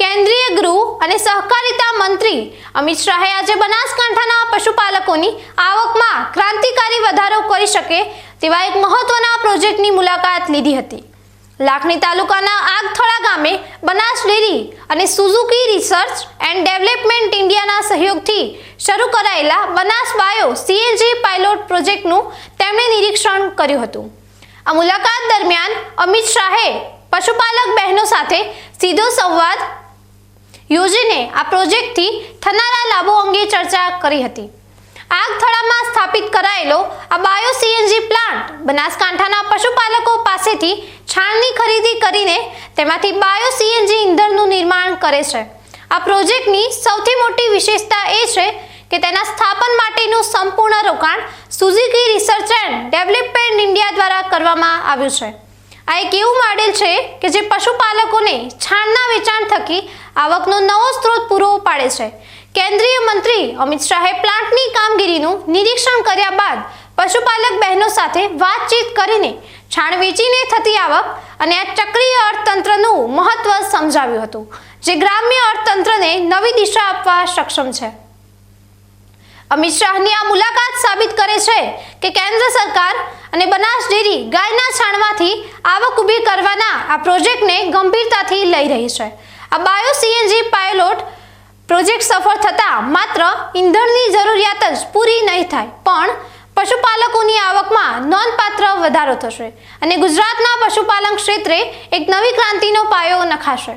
કેન્દ્રીય ગૃહ અને સહકારિતા મંત્રી અમિત શાહે આજે બનાસકાંઠાના પશુપાલકોની આવકમાં ક્રાંતિકારી વધારો કરી શકે તેવા એક મહત્વના પ્રોજેક્ટની મુલાકાત લીધી હતી। લાખણી તાલુકાના આગથળા ગામે બનાસ ડેરી અને સુઝુકી રિસર્ચ એન્ડ ડેવલપમેન્ટ ઇન્ડિયાના સહયોગથી શરૂ કરાયેલા બનાસ બાયો સીએનજી પાયલોટ પ્રોજેક્ટનું તેમણે નિરીક્ષણ કર્યું હતું। આ મુલાકાત દરમિયાન અમિત શાહે પશુપાલક બહેનો સાથે સીધો સંવાદ યોજીને આ પ્રોજેક્ટથી થનારા લાભો અંગે ચર્ચા કરી હતી। આગથળામાં સ્થાપિત કરાયેલો આ બાયો સીએનજી પ્લાન્ટ બનાસકાંઠાના પશુપાલકો પાસેથી છાણની ખરીદી કરીને તેમાંથી બાયો સીએનજી ઇંધણનું નિર્માણ કરે છે। આ પ્રોજેક્ટની સૌથી મોટી વિશેષતા એ છે કે તેના સ્થાપન માટેનું સંપૂર્ણ રોકાણ Suzuki research and development India દ્વારા કરવામાં આવ્યું છે। આ એક એવું મોડેલ છે કે જે પશુપાલકોને છાણના વેચાણ થકી આવકનો નવો સ્ત્રોત પૂરો પાડે છે। કેન્દ્રીય મંત્રી અમિત શાહે પ્લાન્ટની કામગીરીનું નિરીક્ષણ કર્યા બાદ પશુપાલક બહેનો સાથે વાતચીત કરીને છાણ વેચીને થતી આવક અને આ ચક્રીય અર્થતંત્રનું મહત્વ સમજાવ્યું હતું, જે ગ્રામ્ય અર્થતંત્રને નવી દિશા આપવા સક્ષમ છે। અમિત શાહની આ મુલાકાત સાબિત કરે છે કે કેન્દ્ર સરકાર અને બનાસ ડેરી ગાયના છાણમાંથી આવક ઊભી કરવાના આ પ્રોજેક્ટને ગંભીરતાથી લઈ રહી છે। આ બાયો સીએનજી પાયલોટ પ્રોજેક્ટ સફળ થતાં માત્ર ઇંધણની જરૂરિયાત જ પૂરી નહીં થાય, પણ પશુપાલકોની આવકમાં નોંધપાત્ર વધારો થશે અને ગુજરાતના પશુપાલન ક્ષેત્રે એક નવી ક્રાંતિનો પાયો નખાશે।